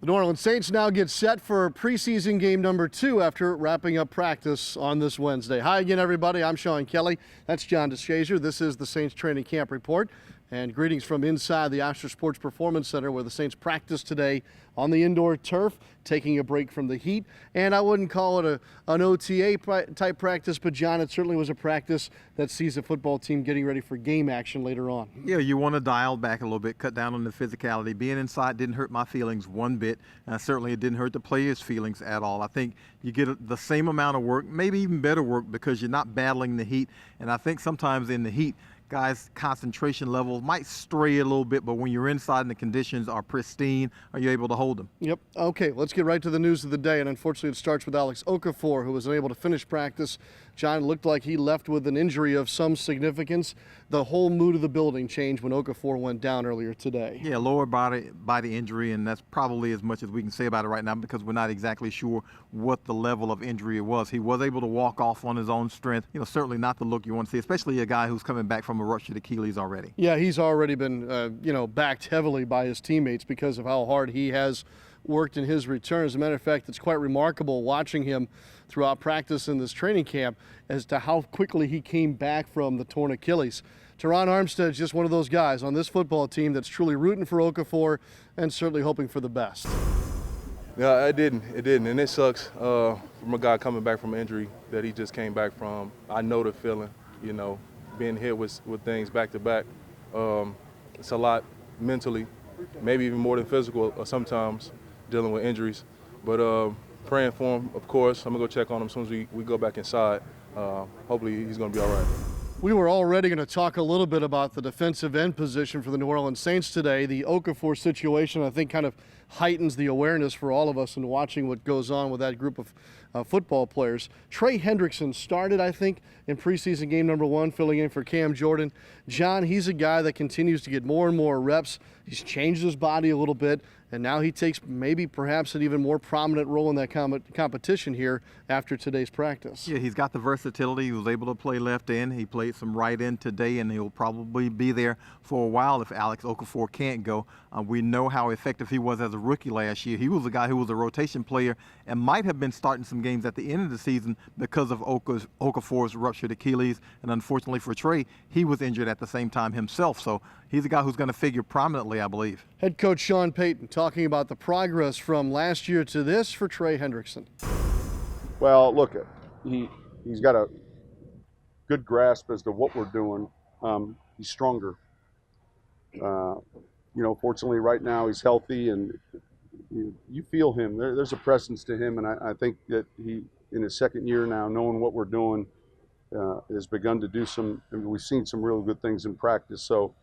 The New Orleans Saints now get set for preseason game number 2 after wrapping up practice on this Wednesday. Hi again, everybody. I'm Sean Kelley. That's John DeShazier. This is the Saints Training Camp Report. And greetings from inside the Oyster Sports Performance Center, where the Saints practice today on the indoor turf, taking a break from the heat. And I wouldn't call it an OTA type practice, but John, it certainly was a practice that sees the football team getting ready for game action later on. Yeah, you want to dial back a little bit, cut down on the physicality. Being inside didn't hurt my feelings one bit. Certainly it didn't hurt the players' feelings at all. I think you get the same amount of work, maybe even better work, because you're not battling the heat. And I think sometimes in the heat, guys' concentration level might stray a little bit, but when you're inside and the conditions are pristine, are you able to hold them? Yep. Okay, let's get right to the news of the day, and unfortunately it starts with Alex Okafor, who was unable to finish practice. John, looked like he left with an injury of some significance. The whole mood of the building changed when Okafor went down earlier today. Yeah, lower body injury, and that's probably as much as we can say about it right now, because we're not exactly sure what the level of injury it was. He was able to walk off on his own strength. You know, certainly not the look you want to see, especially a guy who's coming back from a ruptured Achilles already. Yeah, he's already been, backed heavily by his teammates because of how hard he has worked in his return. As a matter of fact, it's quite remarkable watching him throughout practice in this training camp as to how quickly he came back from the torn Achilles. Teron Armstead's just one of those guys on this football team that's truly rooting for Okafor and certainly hoping for the best. Yeah, it didn't, and it sucks from a guy coming back from an injury that he just came back from. I know the feeling, being hit with things back to back. It's a lot mentally, maybe even more than physical sometimes, dealing with injuries. But praying for him, of course. I'm going to go check on him as soon as we go back inside. Hopefully he's going to be all right. We were already going to talk a little bit about the defensive end position for the New Orleans Saints today. The Okafor situation, I think, kind of heightens the awareness for all of us in watching what goes on with that group of football players. Trey Hendrickson started, I think, in preseason game number 1, filling in for Cam Jordan. John, he's a guy that continues to get more and more reps. He's changed his body a little bit, and now he takes maybe perhaps an even more prominent role in that competition here after today's practice. Yeah, he's got the versatility. He was able to play left end. He played some right end today, and he'll probably be there for a while if Alex Okafor can't go. We know how effective he was as a rookie last year. He was a guy who was a rotation player and might have been starting some games at the end of the season because of Okafor's ruptured Achilles. And unfortunately for Trey, he was injured at the same time himself. So he's a guy who's going to figure prominently, I believe. Head coach Sean Payton talking about the progress from last year to this for Trey Hendrickson. Well, look, he's got a good grasp as to what we're doing. He's stronger. Fortunately right now he's healthy, and you feel him. There's a presence to him, and I think that he, in his second year now, knowing what we're doing, has begun to do we've seen some really good things in practice. So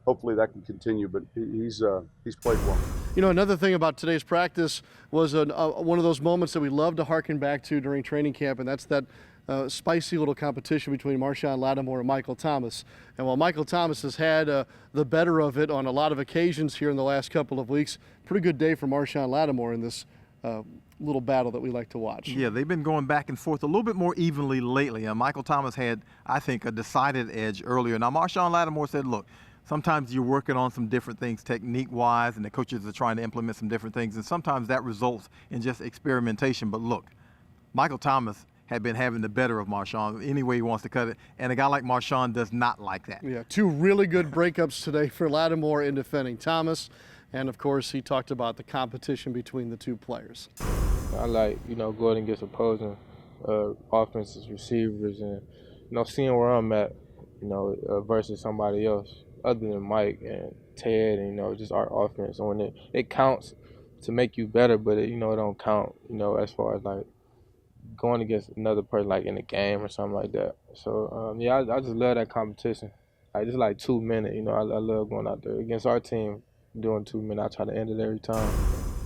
hopefully that can continue, but he's played well. Another thing about today's practice was one of those moments that we love to harken back to during training camp, and that's that spicy little competition between Marshon Lattimore and Michael Thomas. And while Michael Thomas has had the better of it on a lot of occasions here in the last couple of weeks, pretty good day for Marshon Lattimore in this little battle that we like to watch. Yeah, they've been going back and forth a little bit more evenly lately. Michael Thomas had, I think, a decided edge earlier. Now, Marshon Lattimore said, look, sometimes you're working on some different things technique-wise, and the coaches are trying to implement some different things, and sometimes that results in just experimentation. But look, Michael Thomas had been having the better of Marshon any way he wants to cut it, and a guy like Marshon does not like that. Yeah, 2 really good breakups today for Lattimore in defending Thomas, and of course he talked about the competition between the 2 players. I like, going against opposing offenses, receivers, and, seeing where I'm at, versus somebody else other than Mike and Ted and, just our offense. So when it counts to make you better, but it don't count, as far as like going against another person like in a game or something like that. So I just love that competition. Just like 2 minutes, I love going out there against our team, doing 2 minutes. I try to end it every time.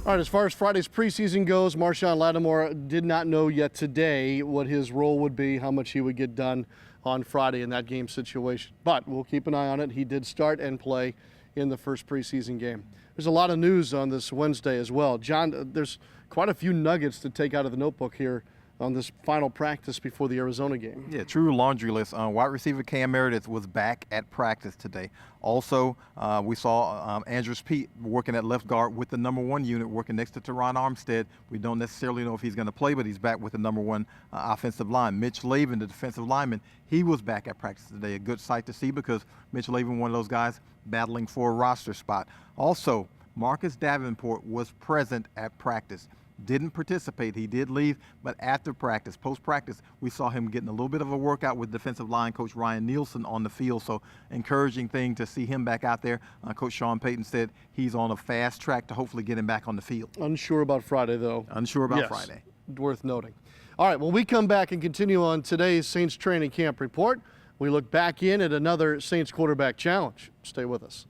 All right, as far as Friday's preseason goes, Marshon Lattimore did not know yet today what his role would be, how much he would get done on Friday in that game situation. But we'll keep an eye on it. He did start and play in the first preseason game. There's a lot of news on this Wednesday as well. John, there's quite a few nuggets to take out of the notebook here on this final practice before the Arizona game. Yeah, true laundry list. Wide receiver Cam Meredith was back at practice today. Also, we saw Andrews Pete working at left guard with the number 1 unit, working next to Teron Armstead. We don't necessarily know if he's going to play, but he's back with the number 1 offensive line. Mitch Lavin, the defensive lineman, he was back at practice today. A good sight to see because Mitch Lavin, one of those guys battling for a roster spot. Also, Marcus Davenport was present at practice. Didn't participate. He did leave, but after practice, post-practice, we saw him getting a little bit of a workout with defensive line coach Ryan Nielsen on the field. So encouraging thing to see him back out there. Coach Sean Payton said he's on a fast track to hopefully get him back on the field. Unsure about Friday, though. Unsure about Yes, Friday. worth noting. All right, well, we come back and continue on today's Saints training camp report. We look back in at another Saints quarterback challenge. Stay with us.